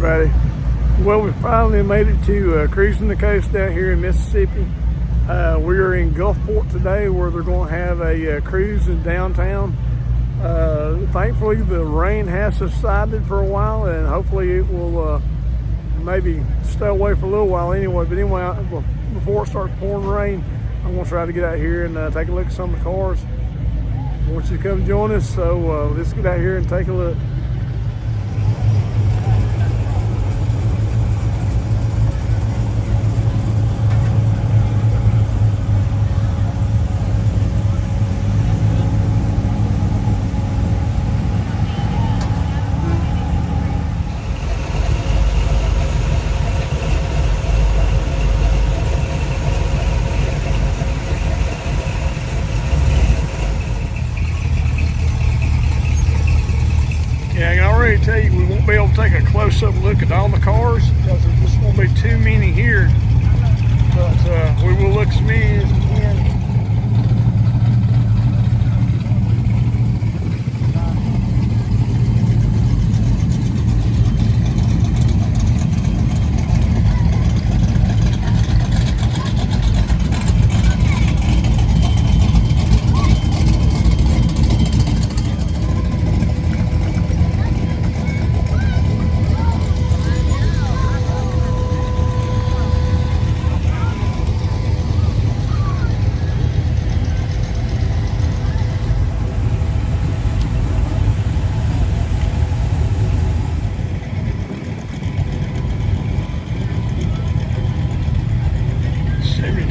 everybody. Well, we finally made it to Cruisin the Coast down here in Mississippi. We are in Gulfport today where they're going to have a cruise in downtown. Thankfully, the rain has subsided for a while, and hopefully it will maybe stay away for a little while anyway. But anyway, before it starts pouring rain, I'm going to try to get out here and take a look at some of the cars. I want you to come join us, so let's get out here and take a look. Yeah, I can already tell you we won't be able to take a close-up look at all the cars because there's just going to be too many here. But we will look as many as we can.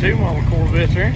Two model Corvettes there.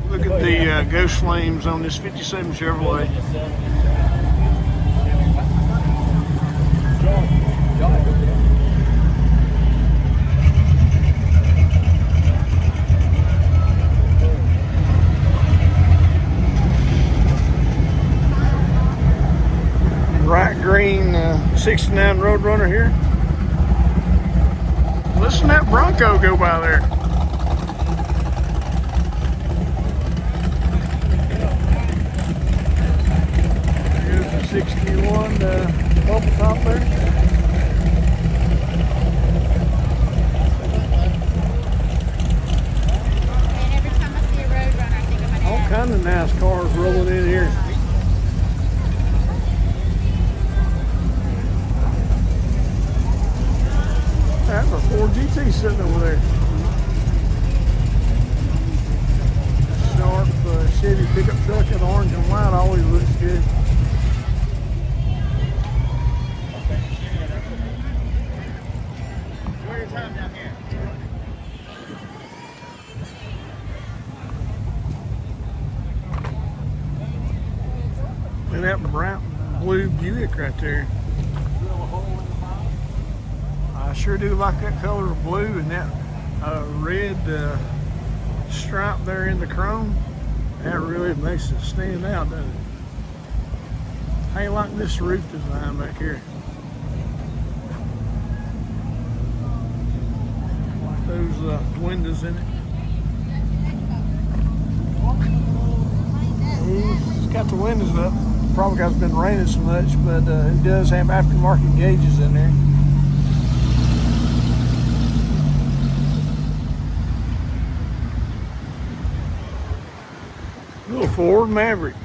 Look at the ghost flames on this 57 Chevrolet. Bright green 69 Roadrunner here. Listen to that Bronco go by there. Here's the 61 bubble top there. And every time I see a Roadrunner, I think of my dad. All kind of nice cars rolling in here. That's a Ford GT sitting over there. Sharp Chevy pickup truck in orange and white always looks good. Enjoy your time down here. Look at that bright blue Buick right there. I sure do like that color of blue and that red stripe there in the chrome. That really makes it stand out, doesn't it? I ain't like this roof design back here. those windows in it. He's got the windows up. Probably because it's been raining so much, but it does have aftermarket gauges in there. Little Ford Maverick.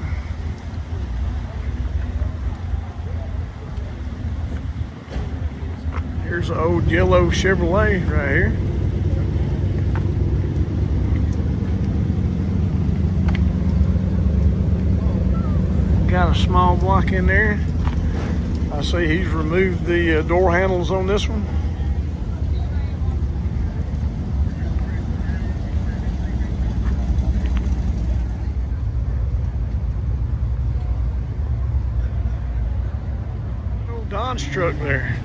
Here's an old yellow Chevrolet right here. Got a small block in there. I see he's removed the door handles on this one. Old Dodge truck there.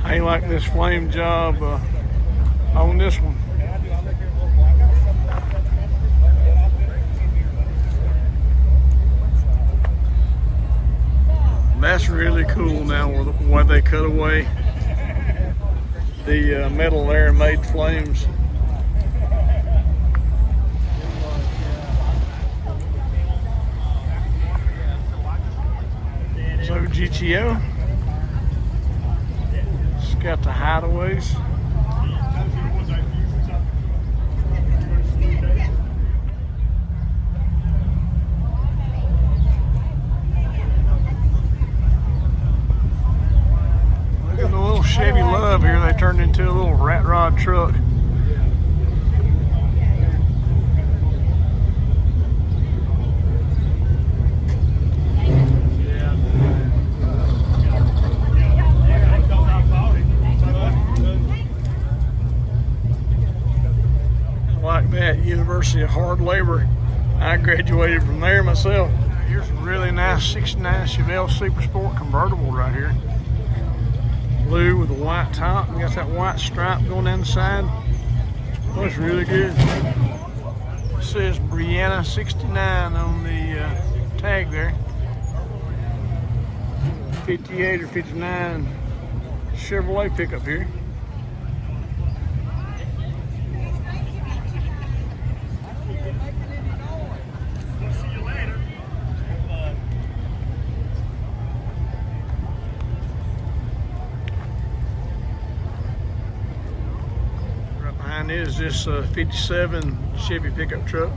I ain't like this flame job on this one. That's really cool now with the way they cut away the metal there and made flames. So GTO. Got the hideaways. Look at the little Chevy Love here. They turned into a little rat rod truck. Like that, University of Hard Labor. I graduated from there myself. Here's a really nice 69 Chevelle Super Sport convertible right here. Blue with a white top. We got that white stripe going down the side. Looks really good. It says Brianna 69 on the tag there. 58 or 59 Chevrolet pickup here. Behind it is this 57 Chevy pickup truck.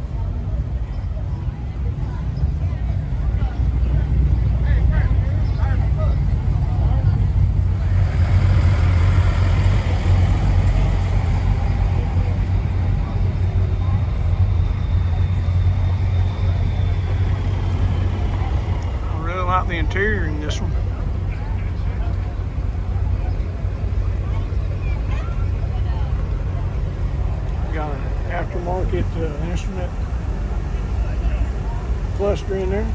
I really like the interior in this one. Got an aftermarket instrument cluster in there.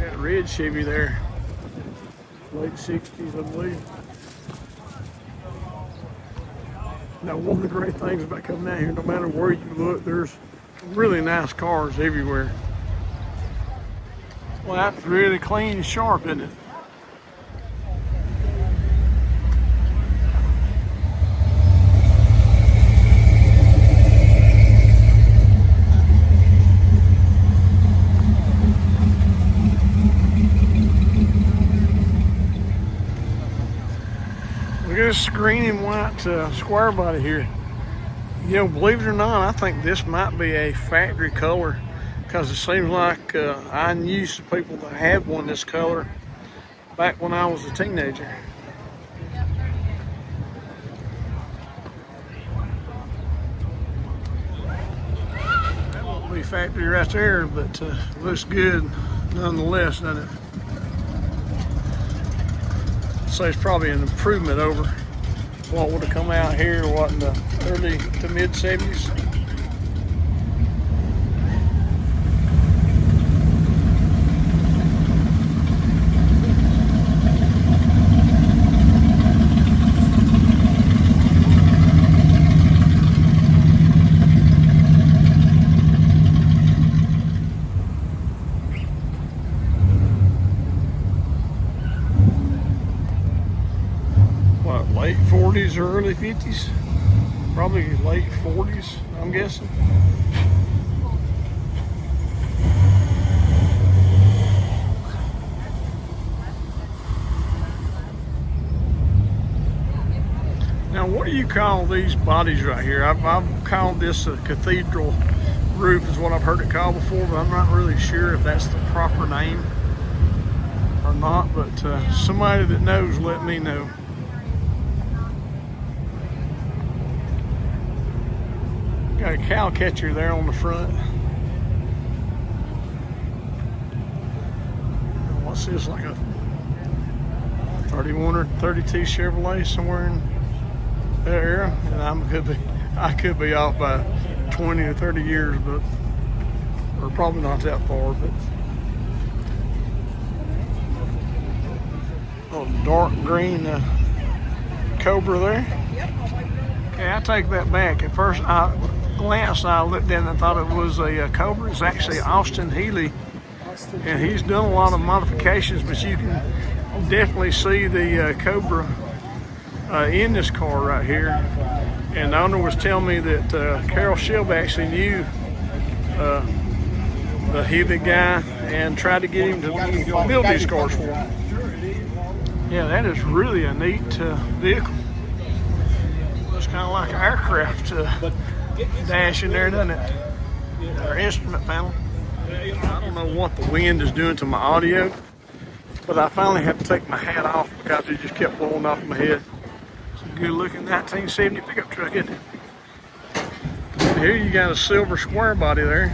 Got a red Chevy there, late 60s, I believe. Now, one of the great things about coming out here, no matter where you look, there's really nice cars everywhere. Well, that's really clean and sharp, isn't it? Look at this screening white square body here. You know, believe it or not, I think this might be a factory color because it seems like I knew some people that had one this color back when I was a teenager. That won't be factory right there, but looks good nonetheless, doesn't it? say it's probably an improvement over what would have come out here, what, in the early to mid 70s. Late 40s or early 50s, probably late 40s, I'm guessing. Now, what do you call these bodies right here? I've called this a cathedral roof, is what I've heard it called before, but I'm not really sure if that's the proper name or not. But somebody that knows, let me know. Got a cow catcher there on the front. What's this, like a 31 or 32 Chevrolet, somewhere in that area? And I could be off by 20 or 30 years, but or probably not that far. But dark green Cobra there. Okay, I take that back. At first glance, I looked in and thought it was a Cobra. It's actually Austin Healey, and he's done a lot of modifications, but you can definitely see the Cobra in this car right here. And the owner was telling me that Carol Shelby actually knew the Healey guy and tried to get him to build these cars for him. Yeah, that is really a neat vehicle. Looks kind of like an aircraft dash in there, doesn't it? Our instrument panel. I don't know what the wind is doing to my audio, but I finally had to take my hat off because it just kept blowing off my head. It's a good looking 1970 pickup truck, isn't it? And here you got a silver square body there.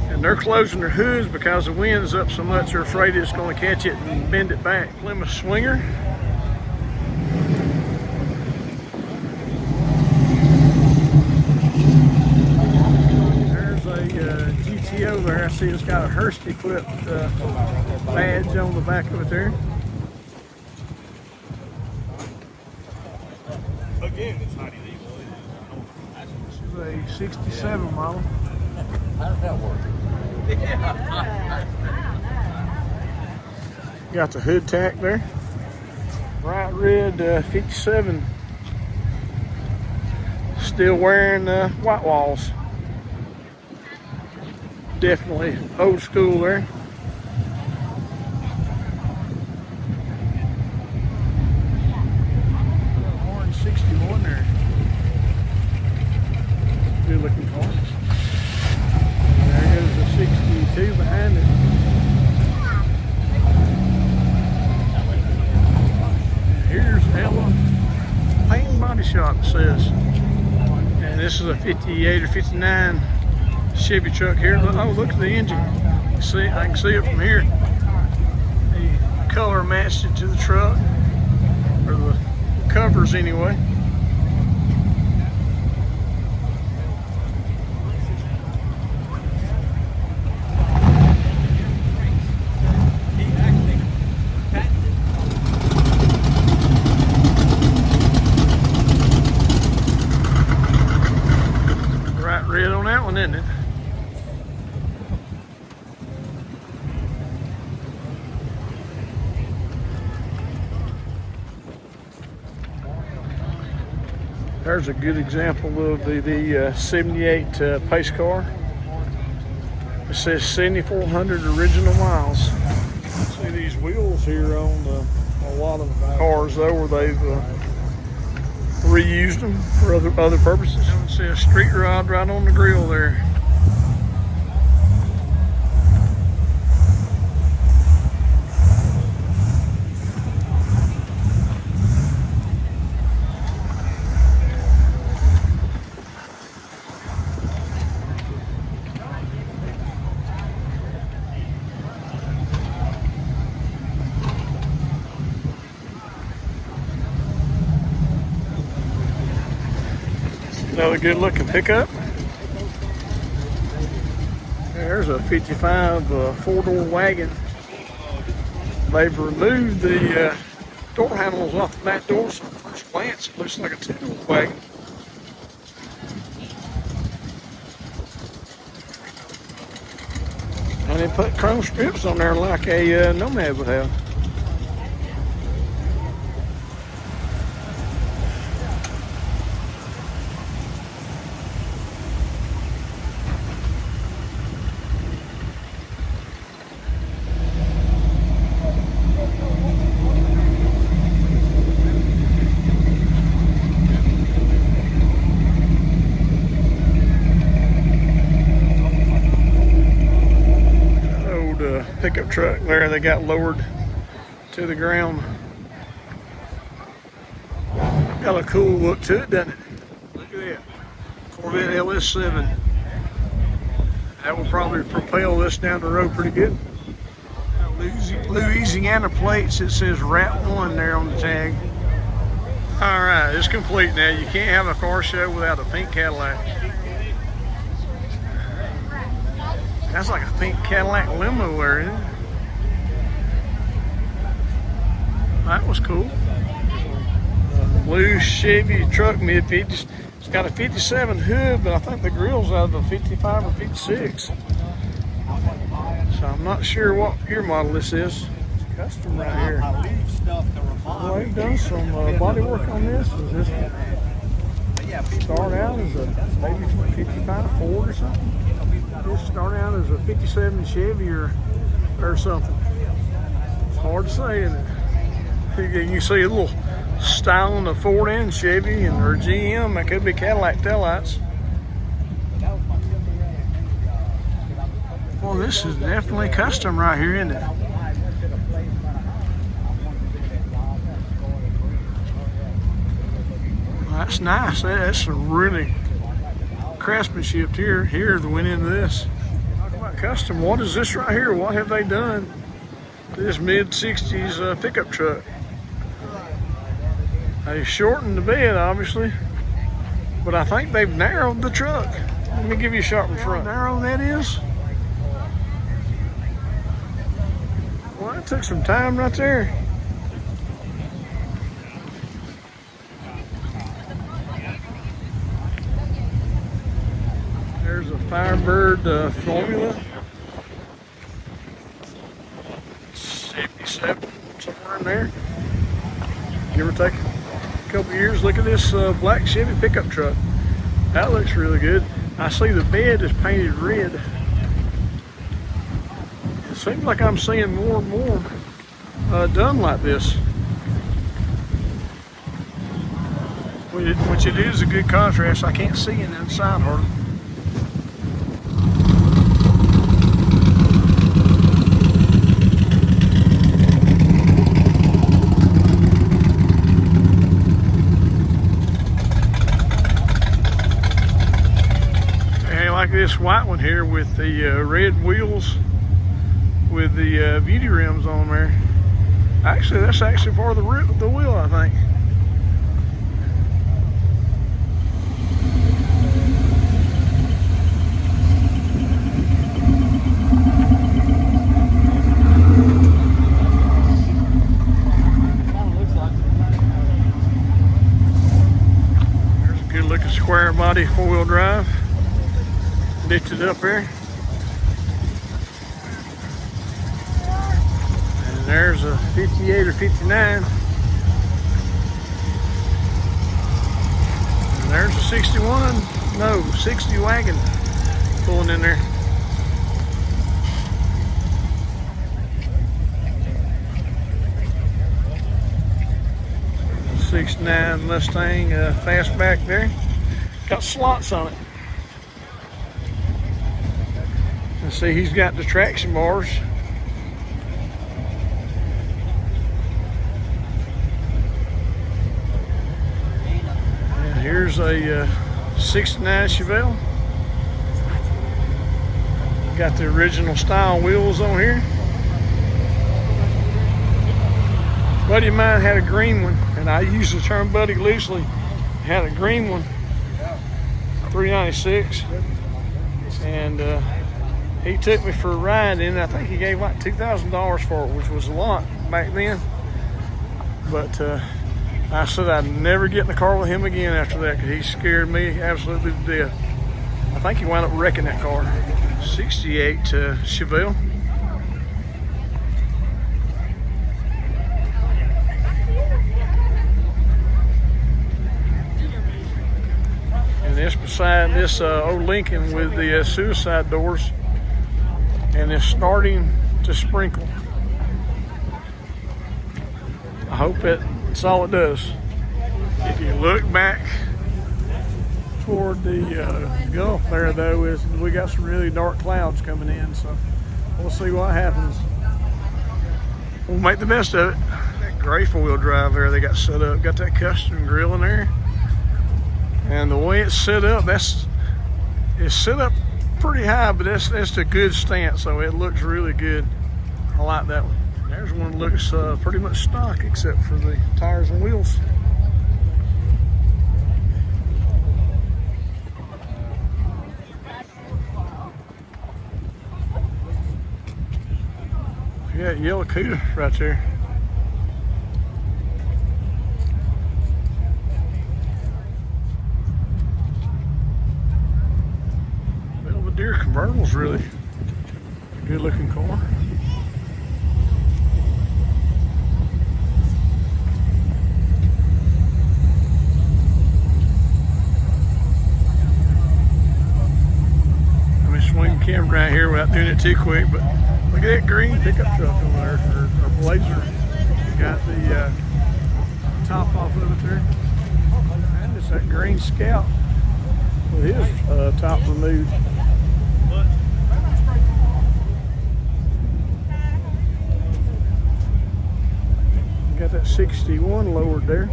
And they're closing their hoods because the wind's up so much they're afraid it's going to catch it and bend it back. Plymouth Swinger. GTO there. I see it's got a Hurst equipped badge on the back of it there. Again, it's not illegal. This is a 67 model. How does that work? Got the hood tack there. Bright red 57. Still wearing white walls. Definitely old school there. Orange 61 there. Good looking car. There is a 62 behind it. Here's Ella Paint and Body Shop, it says. And this is a 58 or 59 Chevy truck here. Oh, look at the engine. See, I can see it from here. The color matched it to the truck, or the covers anyway. Bright red on that one, isn't it? There's a good example of the 78 pace car. It says 7,400 original miles. See these wheels here on a lot of cars though, where they've reused them for other purposes. It says street rod right on the grill there. Another good looking pickup. There's a 55 four-door wagon. They've removed the door handles off the back door, so at first glance it looks like a two-door wagon. And they put chrome strips on there like a Nomad would have. Pickup truck there, they got lowered to the ground. Got a cool look to it, doesn't it? Look at that. Corvette LS7. That will probably propel this down the road pretty good. Louisiana plates, it says Rat 1 there on the tag. Alright, it's complete now. You can't have a car show without a pink Cadillac. That's like a pink Cadillac limo there, isn't it? That was cool. Blue Chevy truck mid-50s. It's got a 57 hood, but I think the grill's out of a 55 or 56. So I'm not sure what year model this is. It's custom right here. Well, they've done some body work on this. Does this start out as a maybe 55 Ford or something? This start out as a 57 Chevy or something. It's hard to say, isn't it? You see a little style on the Ford and Chevy or GM. That could be Cadillac taillights. Well, this is definitely custom right here, isn't it? Well, that's nice. That's some really craftsmanship here that went into this. Talk about custom. What is this right here? What have they done to this mid-60s pickup truck? They shortened the bed, obviously, but I think they've narrowed the truck. Let me give you a shot in front. How narrow that is? Well, that took some time right there. There's a Firebird Formula. 77, somewhere in there. Give or take a couple years. Look at this black Chevy pickup truck. That looks really good. I see the bed is painted red. It seems like I'm seeing more and more done like this. Which it is a good contrast. I can't see it inside hardly. Like this white one here with the red wheels with the beauty rims on there. Actually, that's actually part of the wheel, I think. There's a good looking square body 4-wheel drive. Ditch it up here. And there's a 58 or 59. And there's a 61, no, 60 wagon pulling in there. '69 Mustang fastback there. Got slots on it. See, he's got the traction bars. And here's a 69 Chevelle. Got the original style wheels on here. Buddy of mine had a green one, and I use the term buddy loosely. Had a green one. $396, and he took me for a ride, and I think he gave like $2,000 for it, which was a lot back then. But I said I'd never get in the car with him again after that, because he scared me absolutely to death. I think he wound up wrecking that car. 68 Chevelle. And it's beside this old Lincoln with the suicide doors, and it's starting to sprinkle. I hope that's all it does. If you look back toward the Gulf there, though, we got some really dark clouds coming in, so we'll see what happens. We'll make the best of it. That gray four-wheel drive there they got set up, got that custom grill in there, and the way it's set up, it's set up pretty high, but that's a good stance, so it looks really good. I like that one. There's one that looks pretty much stock except for the tires and wheels. Yeah, yellow Cuda right there. Belvedere convertible's really a good looking car. Let me swing the camera right here without doing it too quick, but look at that green pickup truck over there, or Blazer. Got the top off of it there. And it's that green Scout with his top removed. Got that 61 lowered there.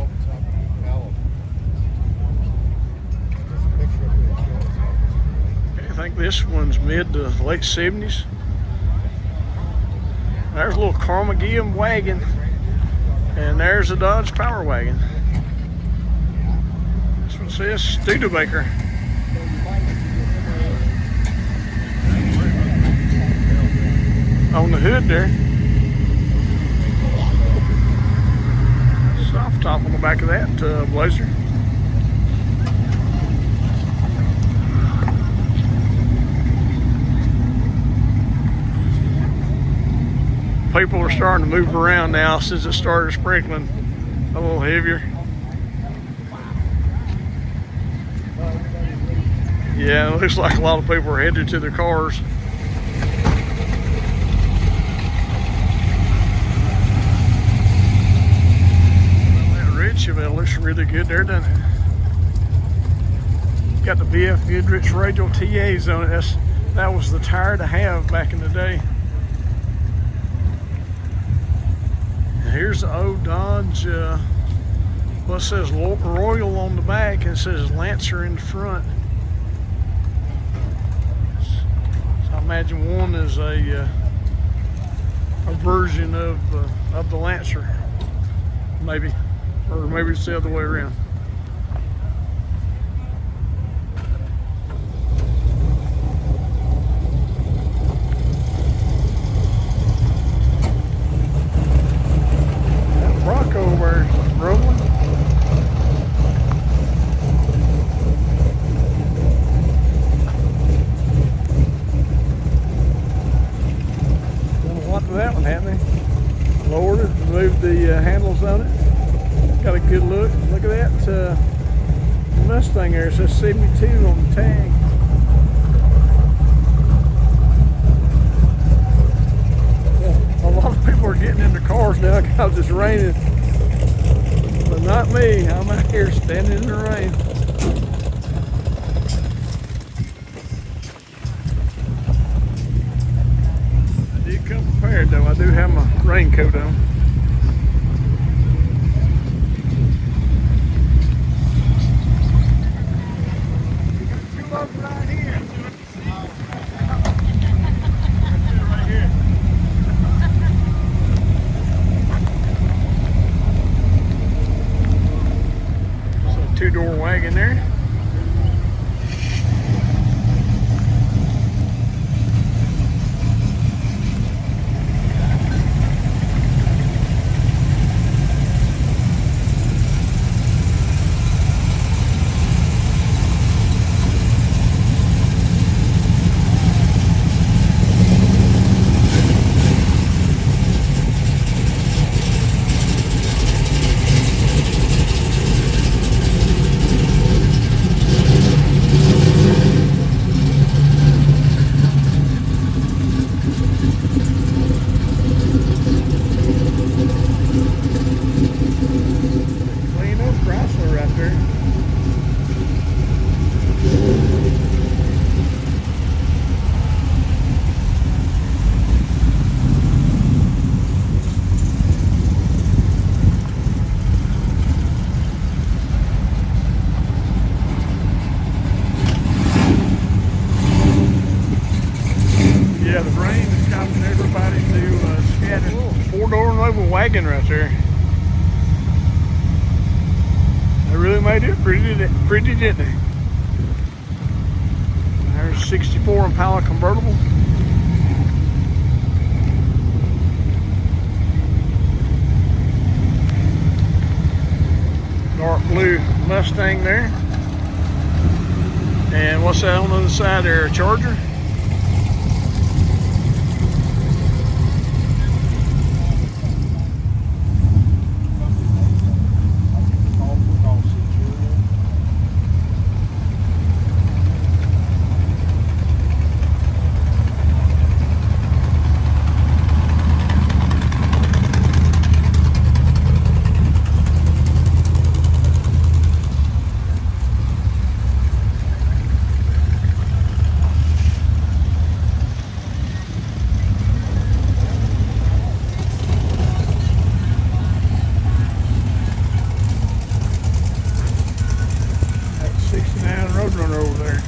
I think this one's mid to late 70s. There's a little Carmageddon wagon, and there's a Dodge Power Wagon. This one says Studebaker. On the hood there. Soft top on the back of that Blazer. People are starting to move around now since it started sprinkling a little heavier. Yeah, it looks like a lot of people are headed to their cars. That red Chevelle looks really good there, doesn't it? Got the BF Goodrich radial TAs on it. That was the tire to have back in the day. Here's the old Dodge, well, it says Royal on the back, and it says Lancer in the front. So I imagine one is a version of the Lancer, maybe, or maybe it's the other way around. Rolling. Done a lot to that one, haven't they? Lowered it, removed the handles on it. Got a good look. Look at that Mustang there. It says 72 on the tag. Yeah, a lot of people are getting in their cars now because it's raining. But not me. I'm out here standing in the rain. I did come prepared though. I do have my raincoat on. Come up right here. Right here. Two-door wagon there. everybody to scatter. Four-door noble wagon right there. They really made it pretty, didn't they? There's a 64 Impala convertible. Dark blue Mustang there. And what's that on the other side there? A Charger? Roadrunner over there.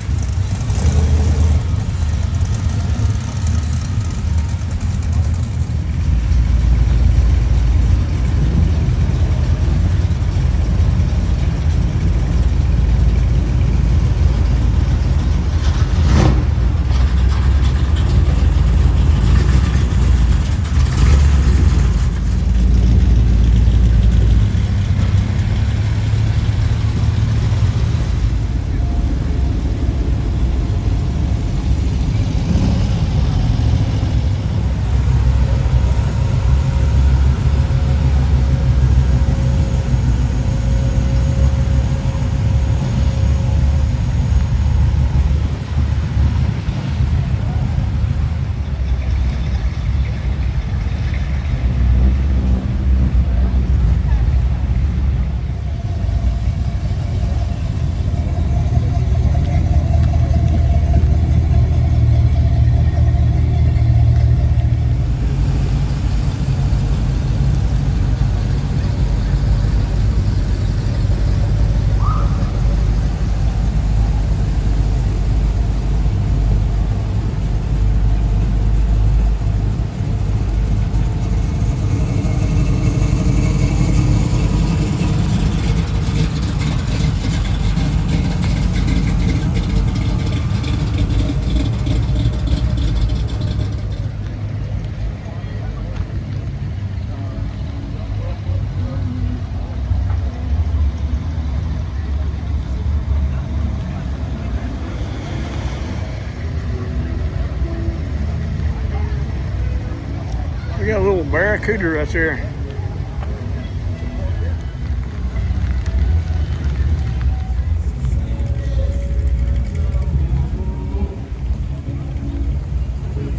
We got a little Barracuda right there.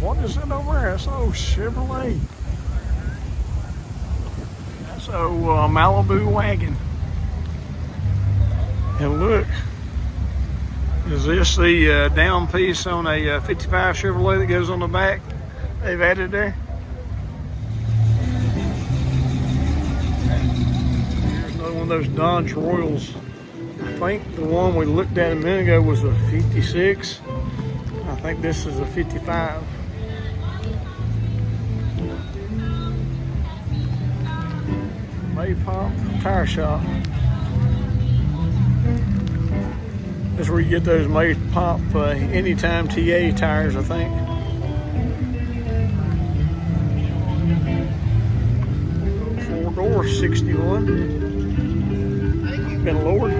What is it over there? That's old Chevrolet. That's old Malibu wagon. And look, is this the down piece on a 55 Chevrolet that goes on the back? They've added there. Here's another one of those Dodge Royals. I think the one we looked at a minute ago was a 56. I think this is a 55. Maypop Tire Shop. That's where you get those Maypop Anytime TA tires, I think. Four-door 61. Been lowered.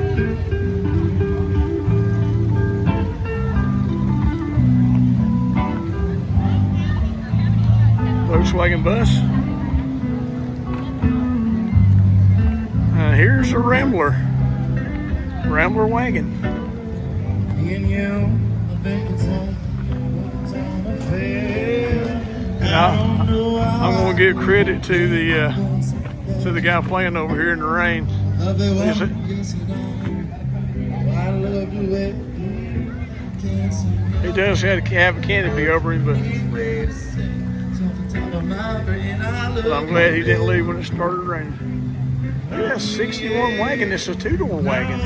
Volkswagen bus. Here's a Rambler wagon. Now, I'm going to give credit to the guy playing over here in the rain. He does have a canopy over him, but I'm glad he didn't leave when it started raining. Look at that 61 wagon. It's a two-door wagon.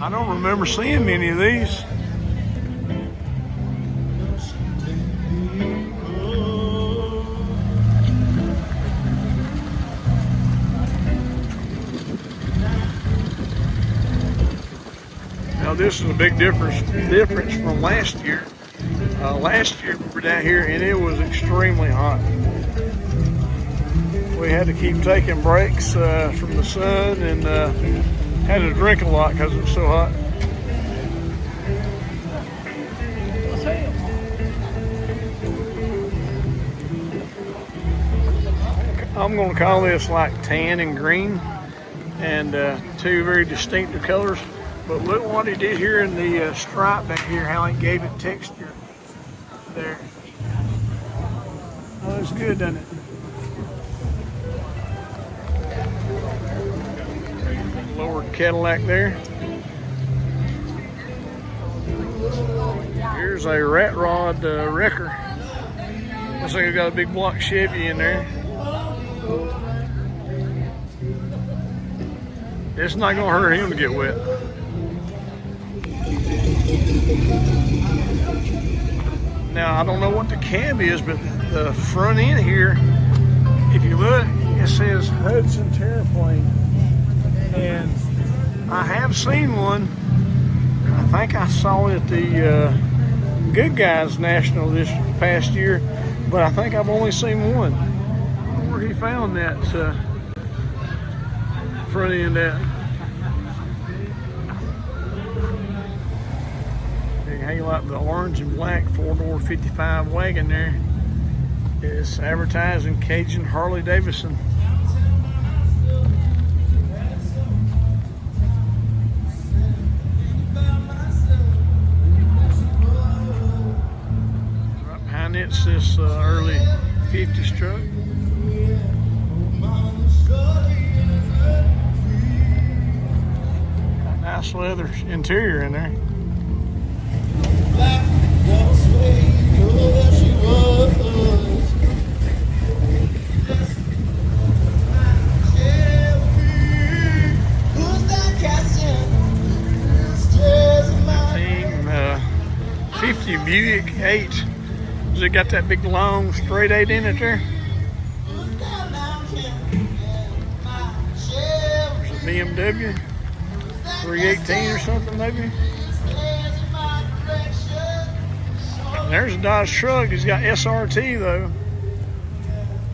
I don't remember seeing many of these. this is a big difference from last year. Last year we were down here and it was extremely hot. We had to keep taking breaks from the sun and had to drink a lot because it was so hot. I'm going to call this like tan and green, and two very distinctive colors. But look what he did here in the stripe back here, how he gave it texture there. Oh, it's good, doesn't it? Lowered Cadillac there. Here's a rat rod wrecker. Looks like it's got a big block Chevy in there. It's not gonna hurt him to get wet. Now, I don't know what the cab is, but the front end here, if you look, it says Hudson Terraplane. And I have seen one. I think I saw it at the Good Guys National this past year, but I think I've only seen one. I don't know where he found that front end at. Hey, like the orange and black 4-door 55 wagon there. It's advertising Cajun Harley Davidson. Right behind it's this early 50s truck. Nice leather interior in there. Buick 8. Has it got that big long straight 8 in it there? There's a BMW 318 or something maybe. And there's a Dodge truck. He's got SRT though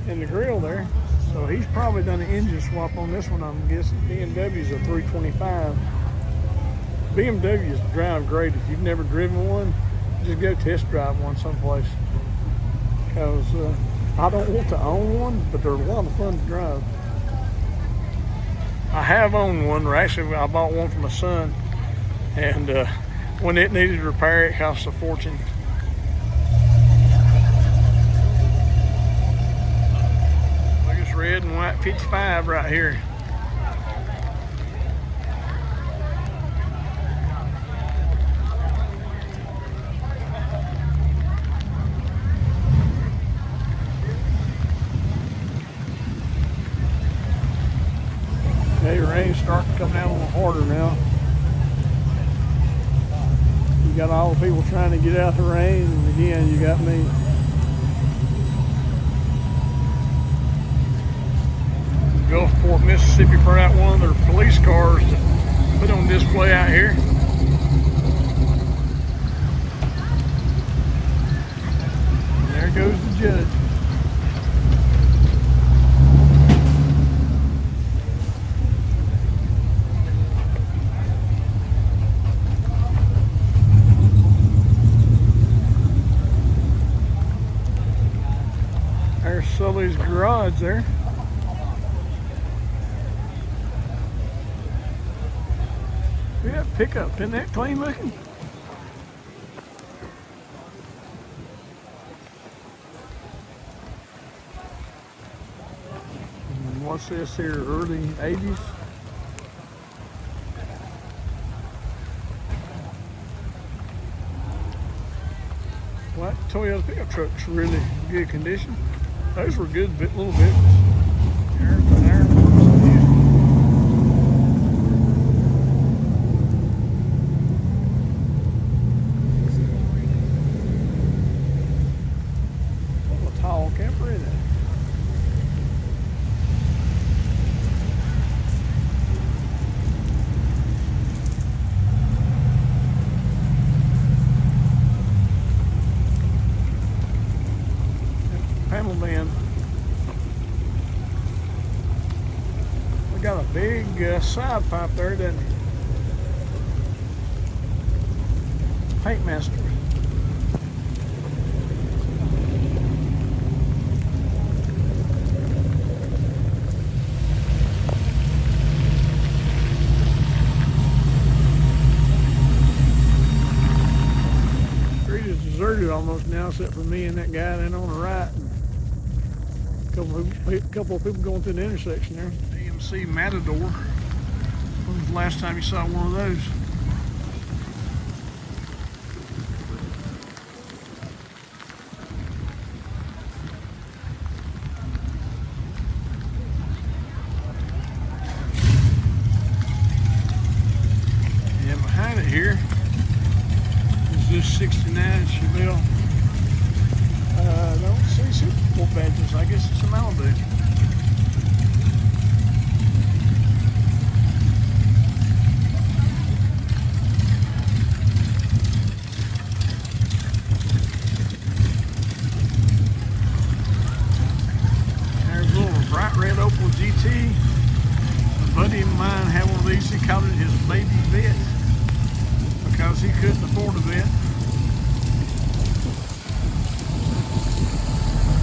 in the grill there. So he's probably done an engine swap on this one, I'm guessing. BMW's a 325. BMWs drive great. If you've never driven one, just go test drive one someplace. Because I don't want to own one, but they're a lot of fun to drive. I have owned one, or actually I bought one for my son, and when it needed repair, it cost a fortune. Look, it's red and white 55 right here. The rain's starting to come down a little harder now. You got all the people trying to get out the rain, and again, you got me. Gulfport, Mississippi put out one of their police cars to put on display out here. And there goes the judge. There's Sully's garage there. We got a pickup. Isn't that clean looking? And what's this here? Early 80s? Well, that Toyota pickup truck's really good condition. Those were good little bits. There's the iron works again. What a tall camper is that? side pipe there, doesn't he? Paint master. Street is deserted almost now, except for me and that guy then on the right. Couple of people going through the intersection there. AMC Matador. When was the last time you saw one of those? And behind it here is this 69 Chevelle. I don't see Supersport badges. I guess it's a Malibu. There's a little bright red Opel GT. A buddy of mine had one of these. He called it his baby vet because he couldn't afford a vet.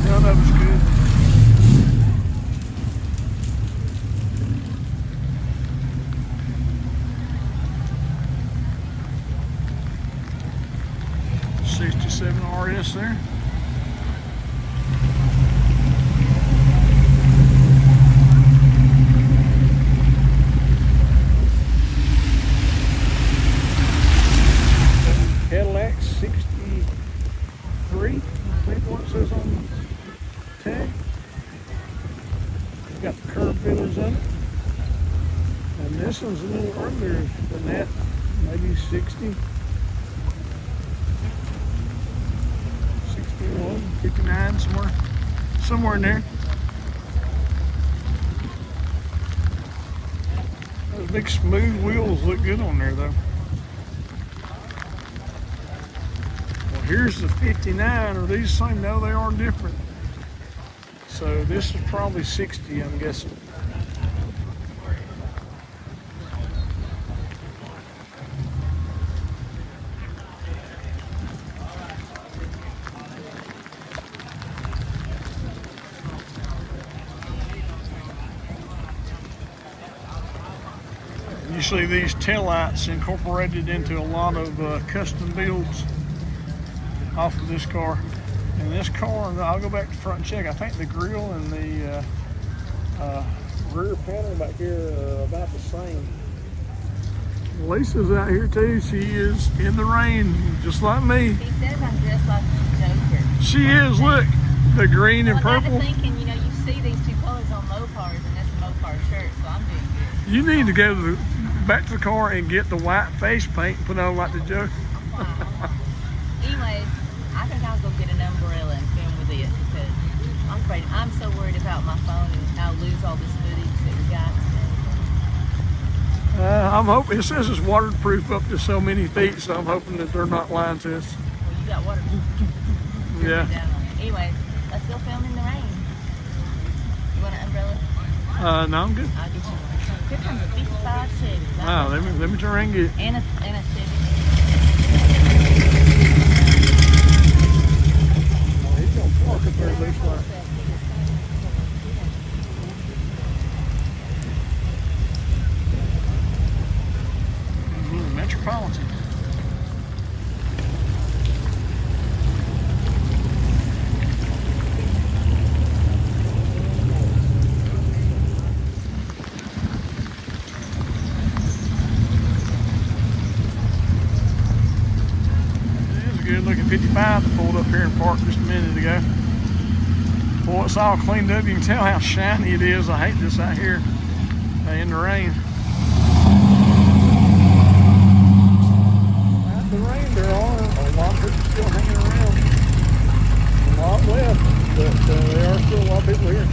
None of it's good. '67 RS there. Cadillac 63. I think what it says on tag. Got the curb fillers on it. And this one's a little earlier than that, maybe 60, 61, 59, somewhere in there. Those big smooth wheels look good on there though. Well, here's the 59. Are these the same? No, they are different. So this is probably 60, I'm guessing. You see these taillights incorporated into a lot of custom builds off of this car. And this car, I'll go back to the front and check. I think the grill and the rear panel back here are about the same. Lisa's out here too. She is in the rain, just like me. He says I'm dressed like the Joker. She is. Look, the green and purple. I got to thinking, you know, you see these two colors on Mopars, and that's a Mopar shirt, so I'm doing good. You need to go to back to the car and get the white face paint and put on like the Joker. Anyways, I think I'll go get an umbrella and film with it because I'm afraid I'm so worried about my phone and I'll lose all this footage that we got. I'm hoping, it says it's waterproof up to so many feet, so I'm hoping that they're not lying to us. Well, you got water. Yeah. Anyways, let's go film in the rain. You want an umbrella? No, I'm good. I'll get you one. Here comes a 55 Chevy. Wow, let me turn around and get it. And a Chevy. He's gonna park up there, it looks like. Metropolitan. Good looking 55 that pulled up here and parked just a minute ago. Boy, it's all cleaned up. You can tell how shiny it is. I hate this out here in the rain. After the rain, there are a lot of people still hanging around. A lot left, but there are still a lot of people here.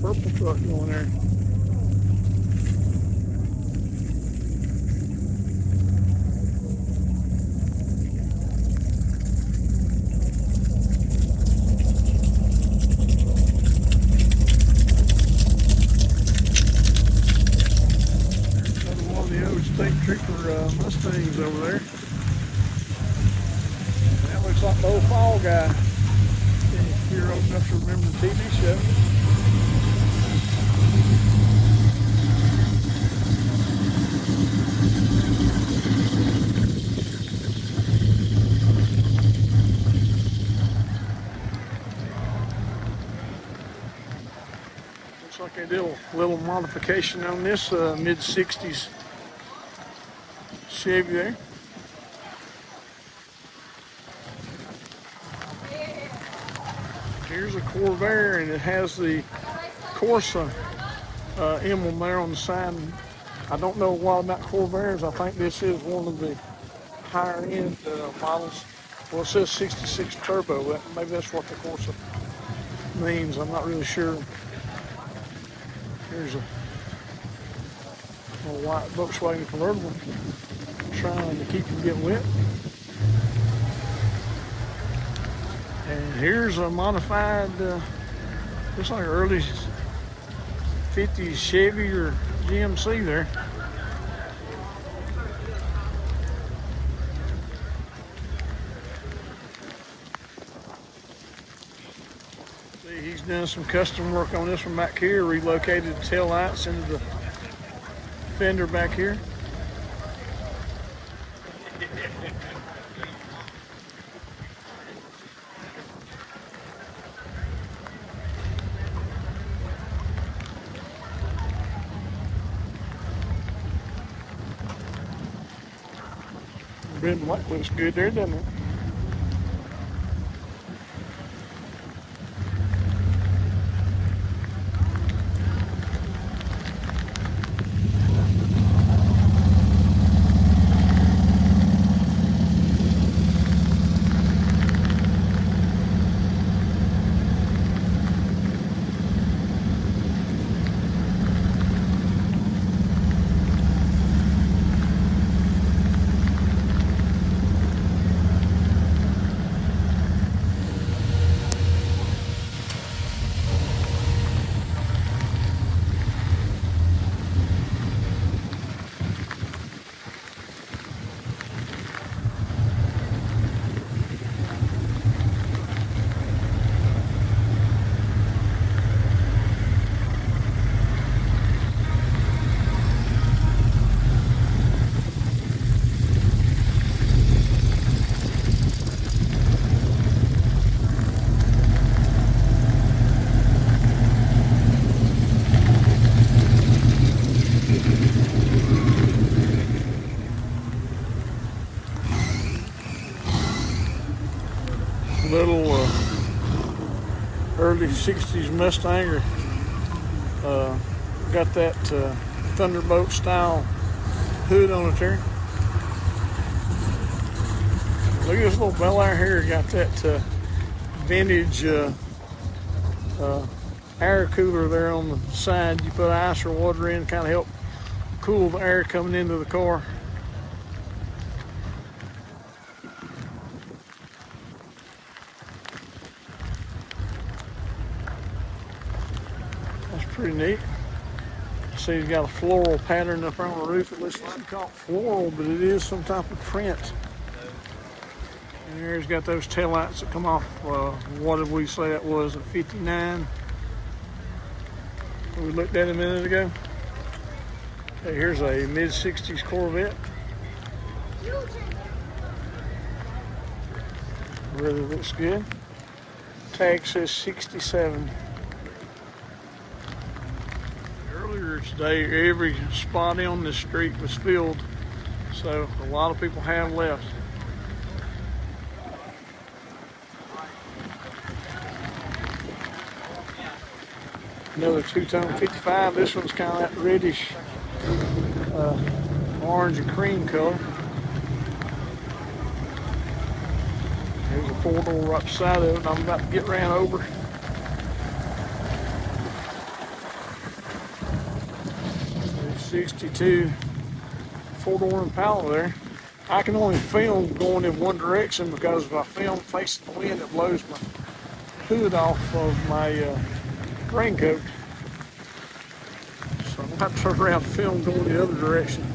Purple truck going there. Looks like the old Fall Guy. If you're old enough to remember the TV show. Looks like they did a little modification on this mid-60s Chevy there. Here's a Corvair, and it has the Corsa emblem there on the side. I don't know a lot about Corvairs. I think this is one of the higher end models. Well, it says 66 turbo. Maybe that's what the Corsa means. I'm not really sure. Here's a white Volkswagen convertible trying to keep from getting wet. And here's a modified, looks like early 50s Chevy or GMC there. See, he's done some custom work on this one back here, relocated the tail lights into the fender back here. Red and white looks good there, doesn't it? Little early 60s Mustanger, got that Thunderbolt style hood on it there. Look at this little Bel Air here, got that vintage air cooler there on the side. You put ice or water in, kind of help cool the air coming into the car. Pretty neat. See, he's got a floral pattern up on the roof. It looks like called floral, but it is some type of print. And here he's got those taillights that come off. What did we say that was? A 59. We looked at it a minute ago. Okay, here's a mid-60s Corvette. Really looks good. Tag says 67. Earlier today, every spot on this street was filled, so a lot of people have left. Another two-tone 55. This one's kind of that reddish orange and cream color. There's a four-door right beside of it. I'm about to get ran over. 62 four-door Impala there. I can only film going in one direction because if I film facing the wind, it blows my hood off of my raincoat. So I'm going to have to turn around and film going the other direction.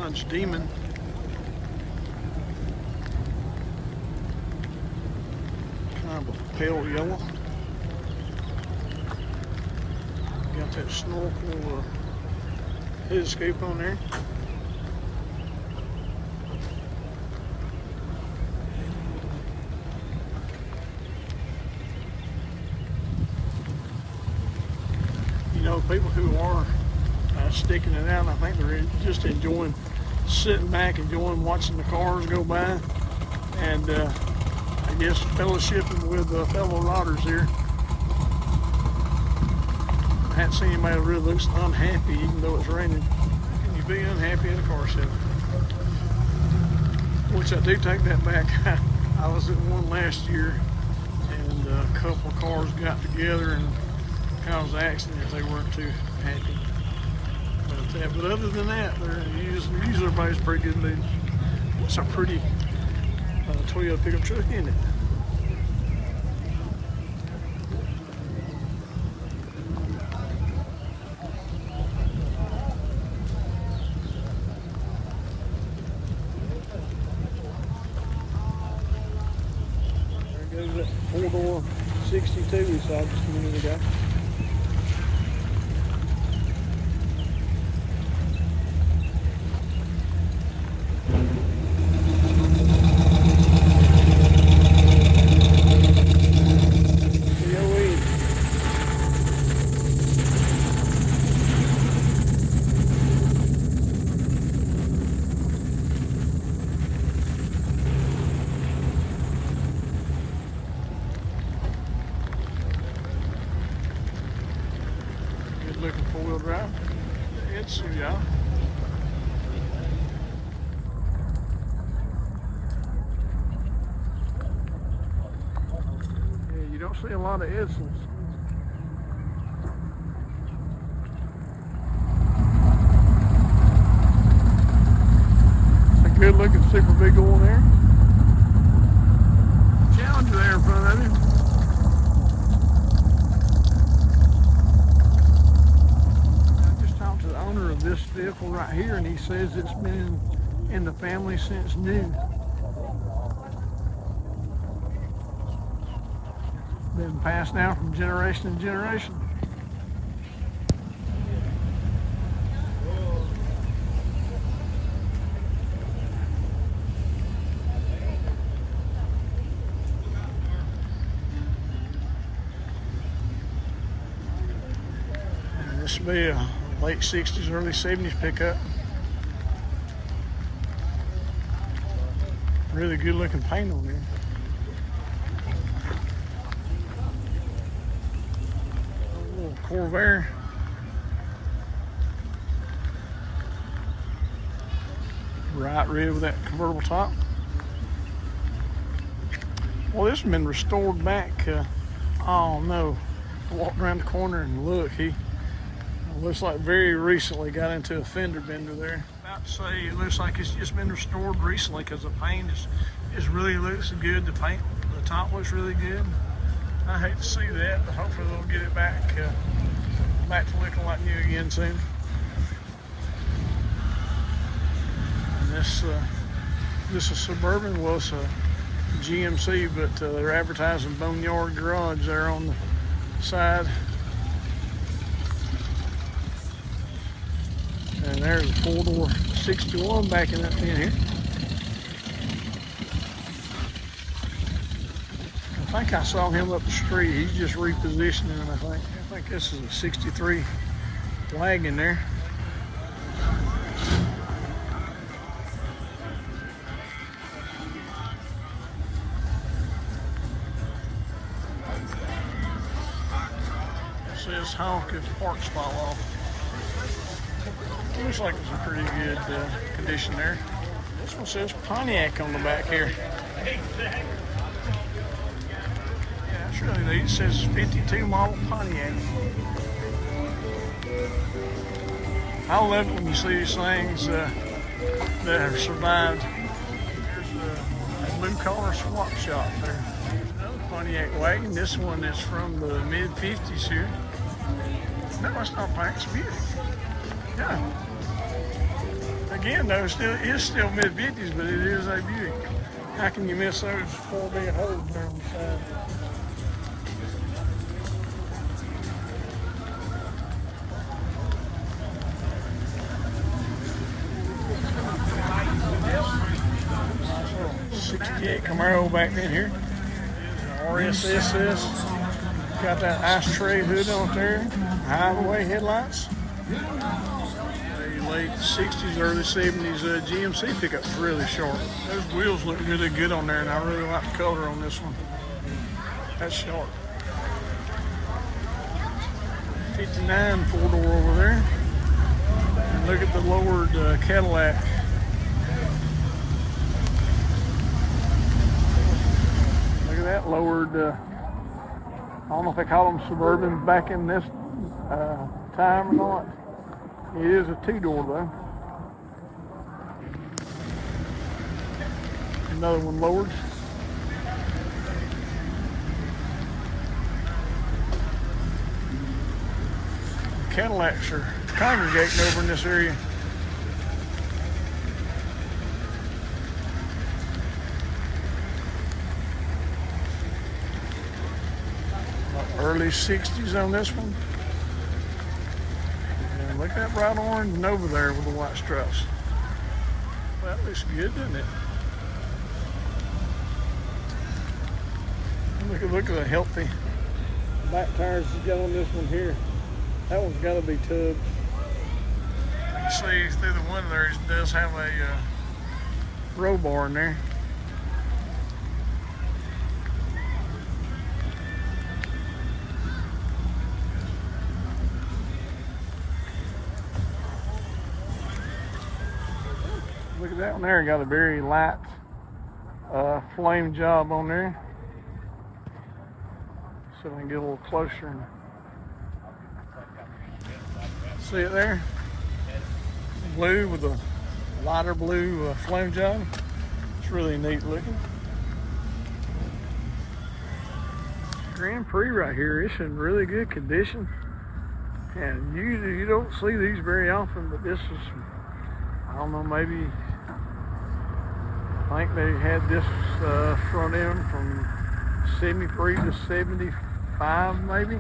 Dodge Demon. Kind of a pale yellow. Got that snorkel head scoop on there. You know, people who are sticking it out, I think they're just enjoying sitting back, enjoying watching the cars go by, and I guess fellowshipping with fellow riders here. I haven't seen anybody that really looks unhappy even though it's raining. How can you be unhappy at a car show? Which I do take that back. I was at one last year and a couple of cars got together and caused an accident if they weren't too happy. But other than that, usually everybody's pretty good mood. It's a pretty Toyota pickup truck, isn't it? There goes that four-door 62 we saw just a minute ago. Looking four-wheel drive. It's yeah. Yeah, you don't see a lot of Edsels. It's a good-looking Super Big one there. Challenger there in front of him. Of this vehicle right here, and he says it's been in the family since new. Been passed down from generation to generation. And this will be a late 60s, early 70s pickup. Really good looking paint on there. A little Corvair. Right rear with that convertible top. Well, this has been restored back. Oh no. I walked around the corner and look, looks like very recently got into a fender bender there. About to say it looks like it's just been restored recently because the paint is really looks good. The paint, the top looks really good. I hate to see that, but hopefully they'll get it back back to looking like new again soon. And this is Suburban. Well, it's a GMC, but they're advertising Boneyard Garage there on the side. And there's a four-door 61 backing up in here. I think I saw him up the street. He's just repositioning, I think this is a 63 wagon there. It says honk if parts fall off. Looks like it's in pretty good condition there. This one says Pontiac on the back here. Yeah, that's really neat. It says 52 model Pontiac. I love it when you see these things that have survived. There's a blue collar swap shop there. Another Pontiac wagon. This one is from the mid-50s here. No, it's not Pontiac. It's Buick. Yeah. Again, though, it's still mid-50s, but it is a Buick. How can you miss those 4 big holes there on the side? Nice little 68 Camaro back in here. RSSS. Got that ice tray hood on there. Highway headlights. Late 60s, early 70s GMC pickup's really sharp. Those wheels look really good on there, and I really like the color on this one. That's sharp. 59 4-door over there. And look at the lowered Cadillac. Look at that lowered, I don't know if they call them Suburbans back in this time or not. It is a 2-door though. Another one lowered. Cadillacs are congregating over in this area. Early 60s on this one. Look at that bright orange Nova there with the white stripes. Well, that looks good, doesn't it? Look at the healthy back tires you got on this one here. That one's got to be tubbed. You can see through the window there, it does have a row bar in there. Look at that one there, got a very light flame job on there. So we can get a little closer and see it there. Blue with a lighter blue flame job. It's really neat looking. Grand Prix right here, it's in really good condition. And usually you don't see these very often, but this is, I don't know, maybe, I think they had this front end from 73 to 75 maybe.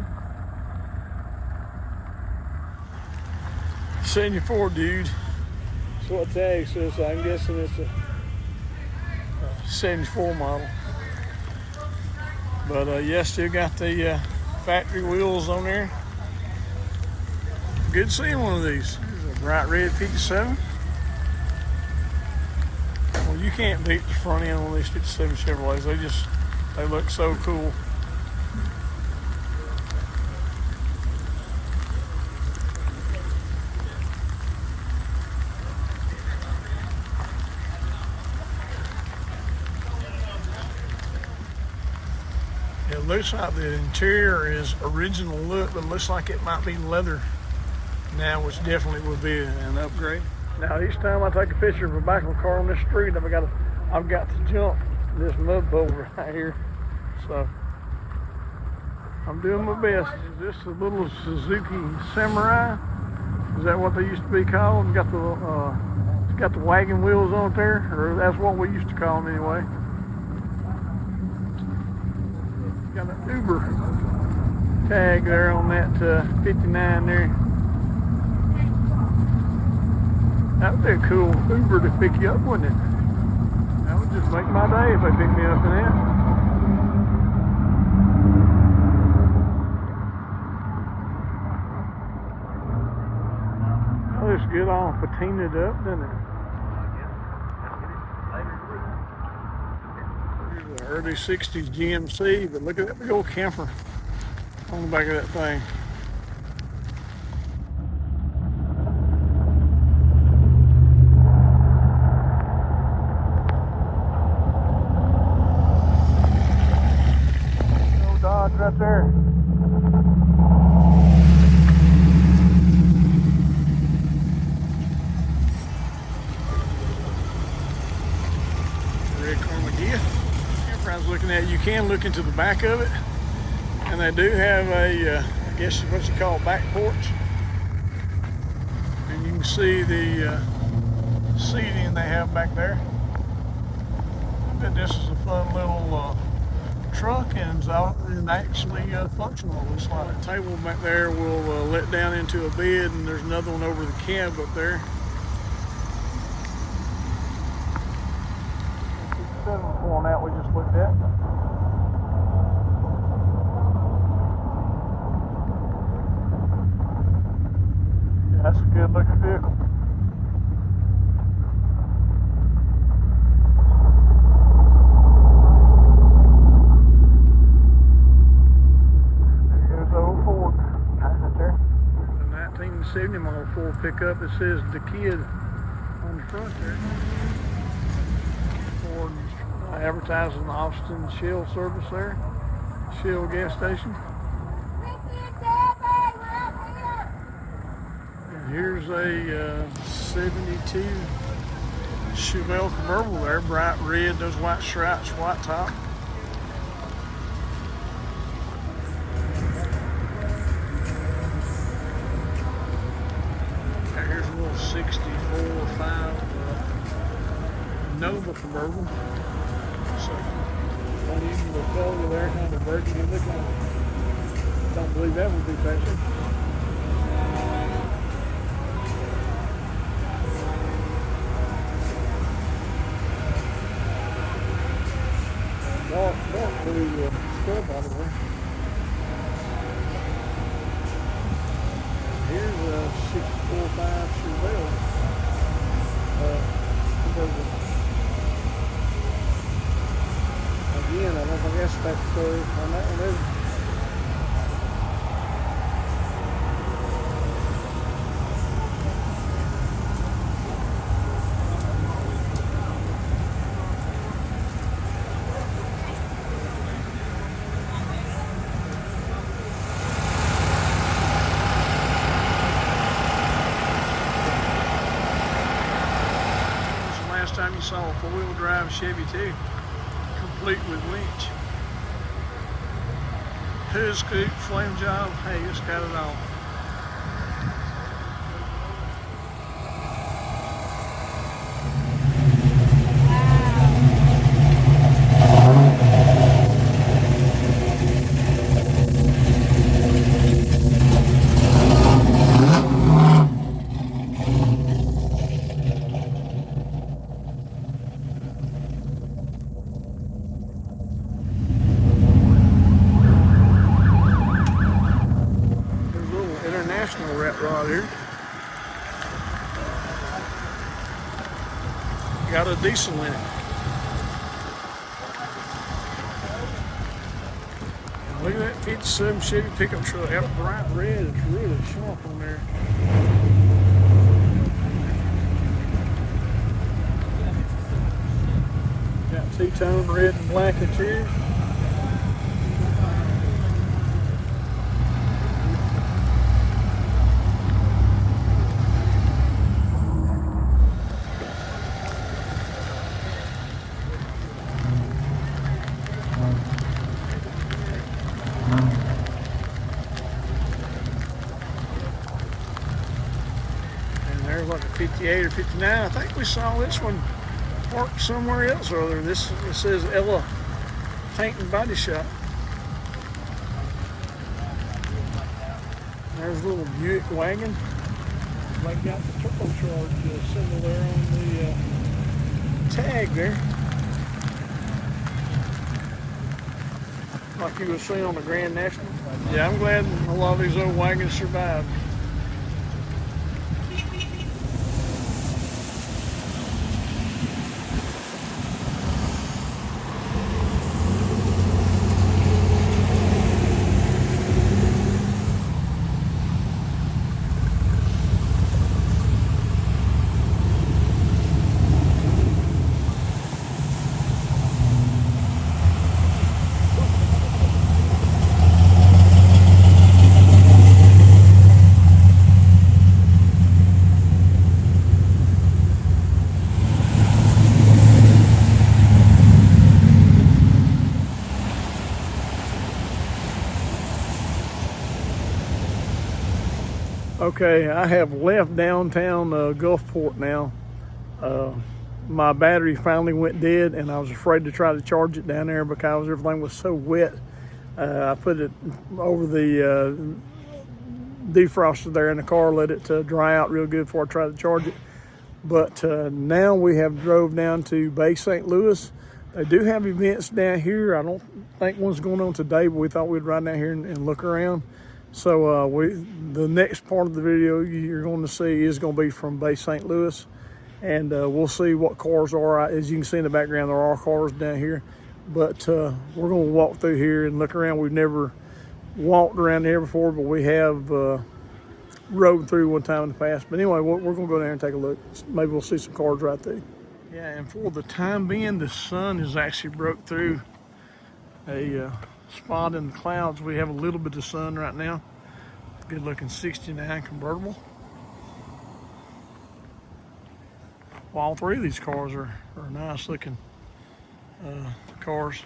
74 dude. That's what tag says, so I'm guessing it's a 74 model. But yeah, still got the factory wheels on there. Good seeing one of these. There's a bright red 57. Well, you can't beat the front end on these 57 Chevrolets. They look so cool. It looks like the interior is original look, but it looks like it might be leather now, which definitely would be an upgrade. Now, each time I take a picture of a back of a car on this street, I've got to jump this mud pole right here. So I'm doing my best. Is this a little Suzuki Samurai? Is that what they used to be called? It's got the wagon wheels on there, or that's what we used to call them anyway. Got an Uber tag there on that 59 there. That would be a cool Uber to pick you up, wouldn't it? That would just make my day if they picked me up in that. That looks good, all patinaed up, doesn't it? Here's the early 60s GMC, but look at that big old camper on the back of that thing. Right there. Red Cormagia. Camper I was looking at, you can look into the back of it, and they do have a, I guess what you call back porch, and you can see the seating they have back there. And this is a fun little truck, and actually functional. Looks like the table back there will let down into a bed, and there's another one over the cab up there. 7 pulling out we just looked at. Yeah, that's a good looking vehicle. There's the old Ford right there. The 1970 model Ford pickup. It says the kid on the front there. Ford advertising the Austin Shell service there. Shell gas station. And here's a 72 Chevelle convertible there, bright red, those white stripes, white top. Here's a little 64 5 Nova convertible. So, not even the color there, kind of burgundy looking. Don't believe that would be fashion. Dark blue scrub bottle there. Here's a 64 5 Chevelle convertible. Again, I don't think that's statutory on that one either. When was the last time you saw a 4-wheel drive Chevy too? Complete with winch. Hood scoop, flame job, hey, it's got it all. Rat rod here. Got a diesel in it. And look at that 57 Chevy pickup truck. That bright red is really sharp on there. Got two-tone red and black interior. And there's like a 58 or 59. I think we saw this one parked somewhere else or other. This it says Ella Paint and Body Shop. There's a little Buick wagon. They got the turbocharged symbol there on the tag there. Like you would see on the Grand National. Yeah, I'm glad a lot of these old wagons survived. Okay, I have left downtown Gulfport now. My battery finally went dead, and I was afraid to try to charge it down there because everything was so wet. I put it over the defroster there in the car, let it dry out real good before I tried to charge it. But now we have drove down to Bay St. Louis. They do have events down here. I don't think one's going on today, but we thought we'd ride down here and look around. So the next part of the video you're going to see is going to be from Bay St. Louis, and we'll see what cars are. As you can see in the background, there are cars down here, but we're going to walk through here and look around. We've never walked around here before, but we have rode through one time in the past. But anyway, we're going to go down and take a look. Maybe we'll see some cars right there. Yeah, and for the time being, the sun has actually broke through a spot in the clouds. We have a little bit of sun right now. Good looking 69 convertible. Well, all three of these cars are nice looking cars.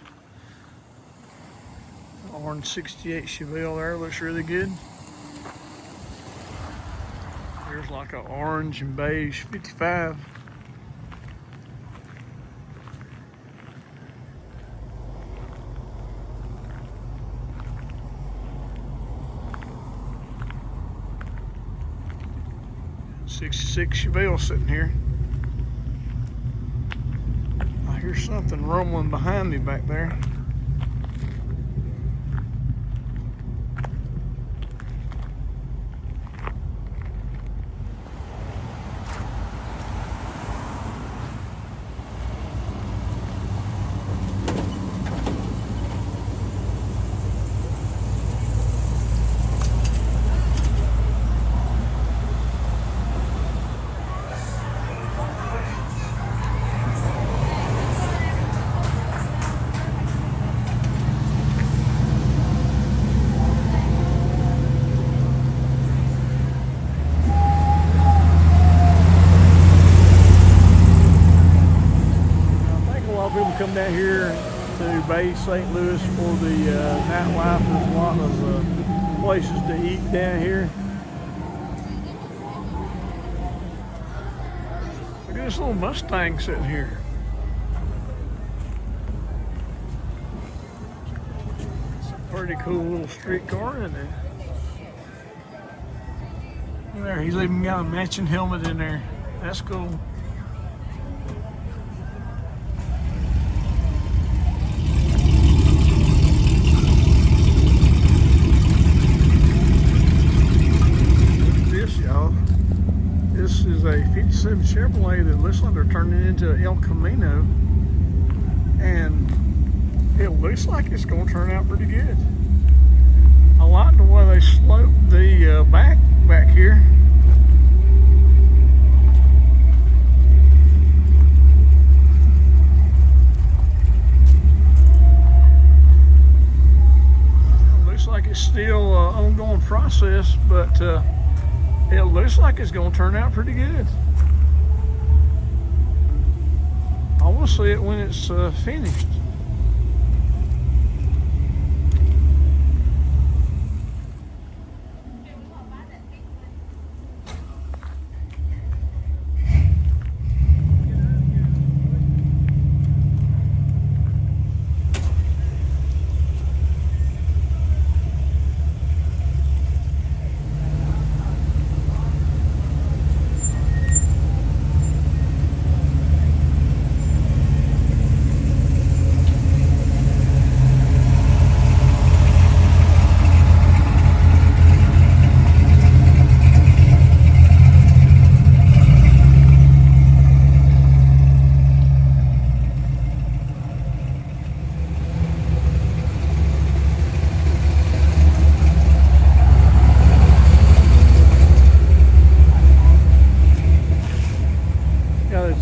Orange 68 Chevelle there looks really good. Here's like an orange and beige 55. '66 Chevelle sitting here. I hear something rumbling behind me back there. Come down here to Bay St. Louis for the nightlife. There's a lot of places to eat down here. Look at this little Mustang sitting here. It's a pretty cool little street car, isn't it? Look there, he's even got a matching helmet in there. That's cool. This is a 57 Chevrolet that looks like they're turning into an El Camino, and it looks like it's going to turn out pretty good. I like the way they slope the back here. It looks like it's still an ongoing process, but it looks like it's going to turn out pretty good. I want to see it when it's finished.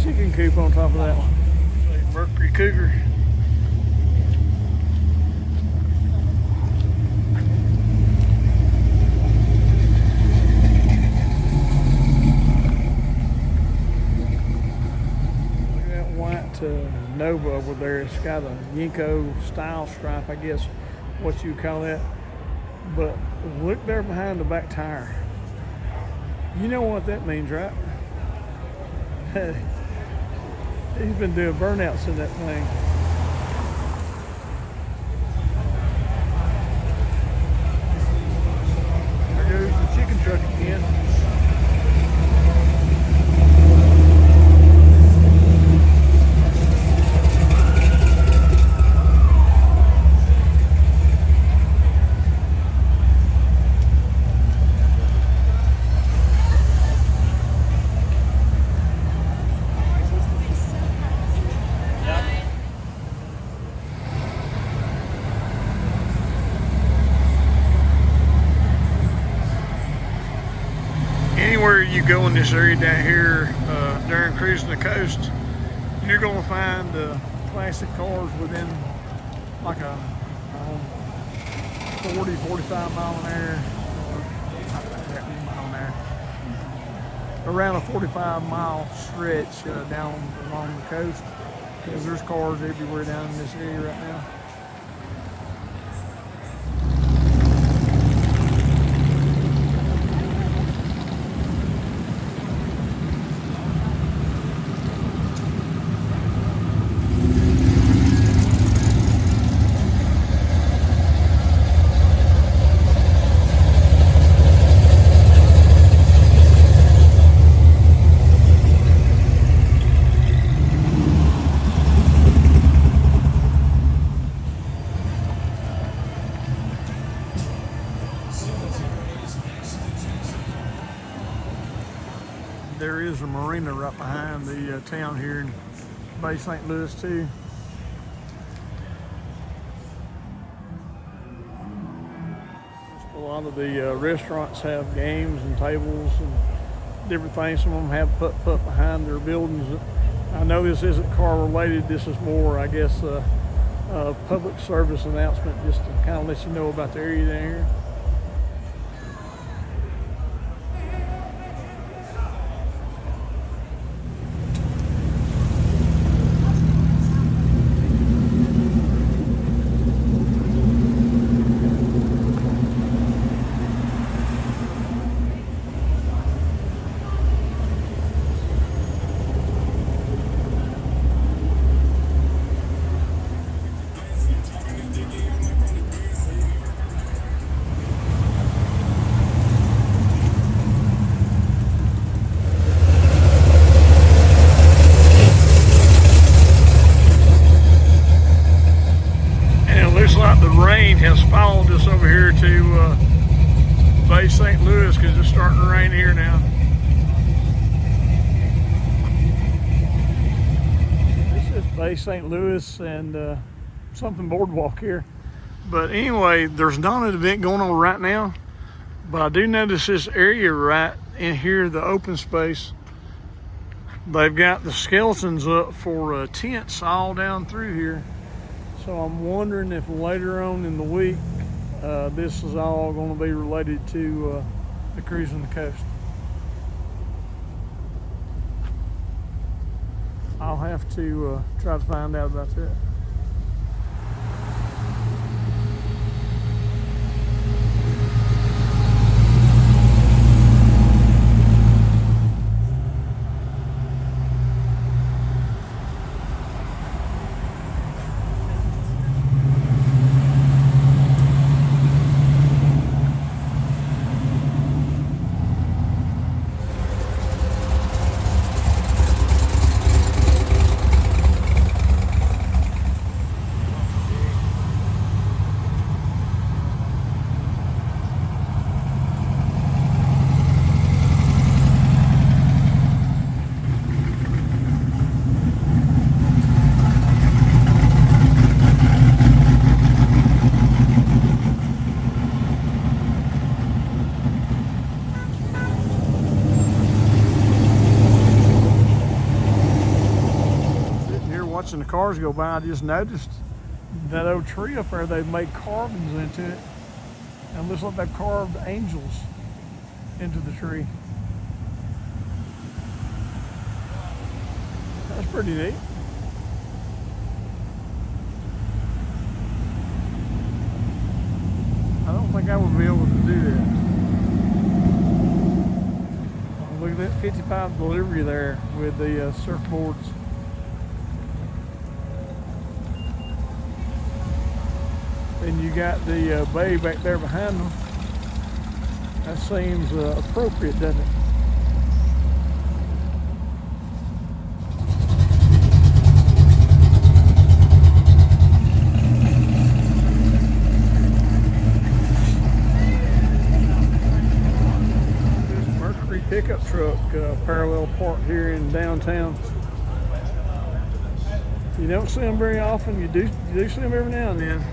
Chicken coop on top of that one. It's a Mercury Cougar. Look at that white Nova over there. It's got a Yenko style stripe, I guess what you call that. But look there behind the back tire. You know what that means, right? He's been doing burnouts in that thing. There goes the chicken truck again. Anywhere you go in this area down here during cruising the coast, you're going to find classic cars within like a 40, 45 mile an hour, around a 45 mile stretch down along the coast, because there's cars everywhere down in this area right now. There is a marina right behind the town here in Bay St. Louis too. A lot of the restaurants have games and tables and different things. Some of them have putt-putt behind their buildings. I know this isn't car related. This is more, I guess, a public service announcement just to kind of let you know about the area down here. Like the rain has followed us over here to Bay St. Louis, because it's starting to rain here now. This is Bay St. Louis and something boardwalk here. But anyway, there's not an event going on right now, but I do notice this area right in here, the open space, they've got the skeletons up for tents all down through here. So I'm wondering if later on in the week, this is all going to be related to the Cruisin the Coast. I'll have to try to find out about that. Watching the cars go by, I just noticed that old tree up there, they've made carvings into it. And it looks like they've carved angels into the tree. That's pretty neat. I don't think I would be able to do that. Look at that 55 delivery there with the surfboards. and you got the bay back there behind them. That seems appropriate, doesn't it? Pickup truck parallel parked here in downtown. You don't see them very often. You do see them every now and then.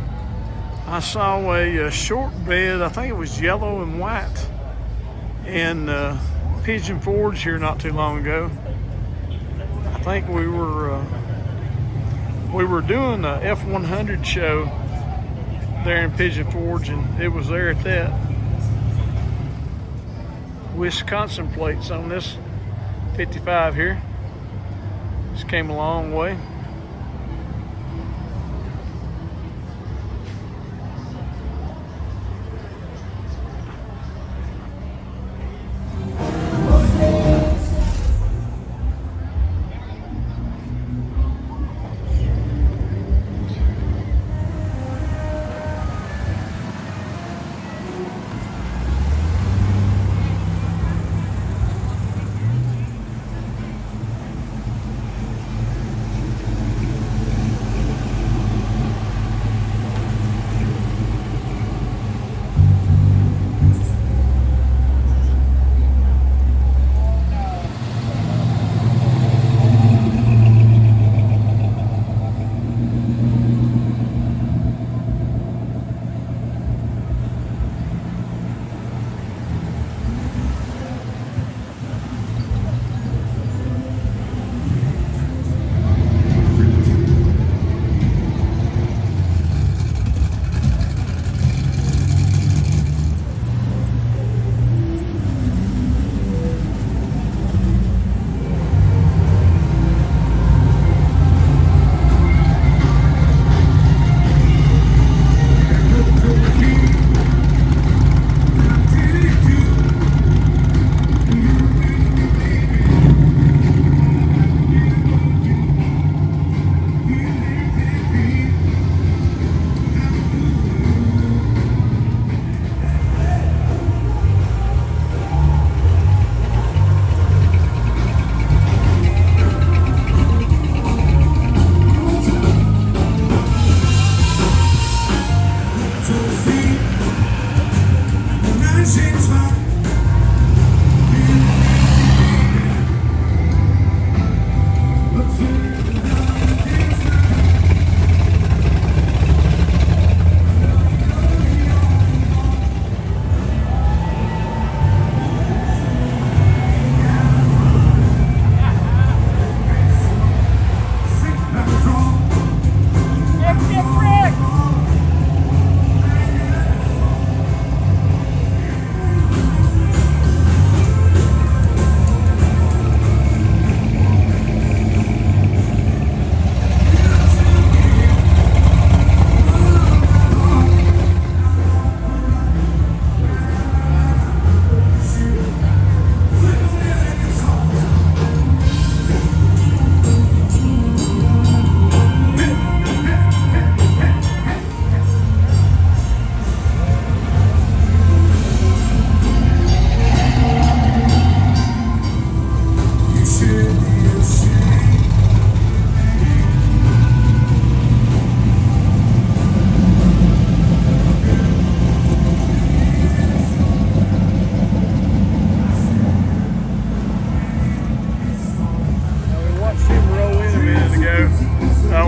I saw a short bed, I think it was yellow and white, in Pigeon Forge here not too long ago. I think we were doing a F100 show there in Pigeon Forge, and it was there at that. Wisconsin plates on this 55 here. Just came a long way.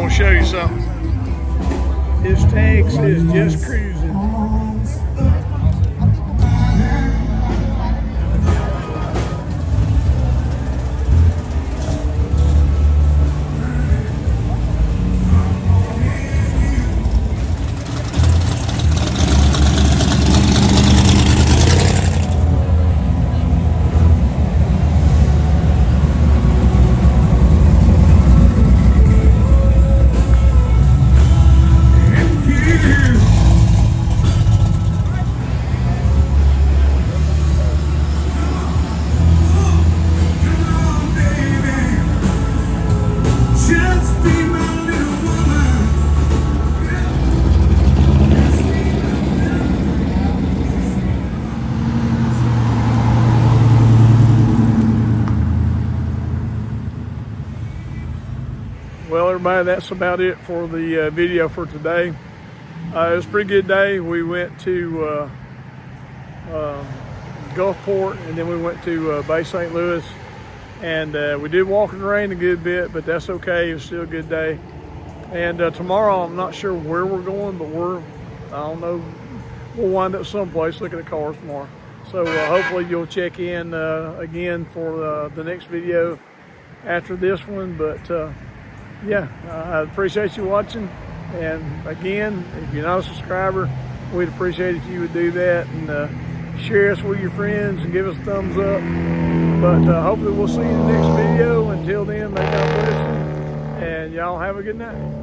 Show you something. His tag says just cruising. everybody, that's about it for the video for today. It was a pretty good day. We went to Gulfport, and then we went to Bay St. Louis, and we did walk in the rain a good bit, but that's okay. It was still a good day. And tomorrow, I'm not sure where we're going, but I don't know, we'll wind up someplace looking at cars tomorrow. So hopefully you'll check in again for the next video after this one. But yeah, I appreciate you watching. And again, if you're not a subscriber, we'd appreciate if you would do that and share us with your friends and give us a thumbs up. But hopefully we'll see you in the next video. Until then, may God bless you, and y'all have a good night.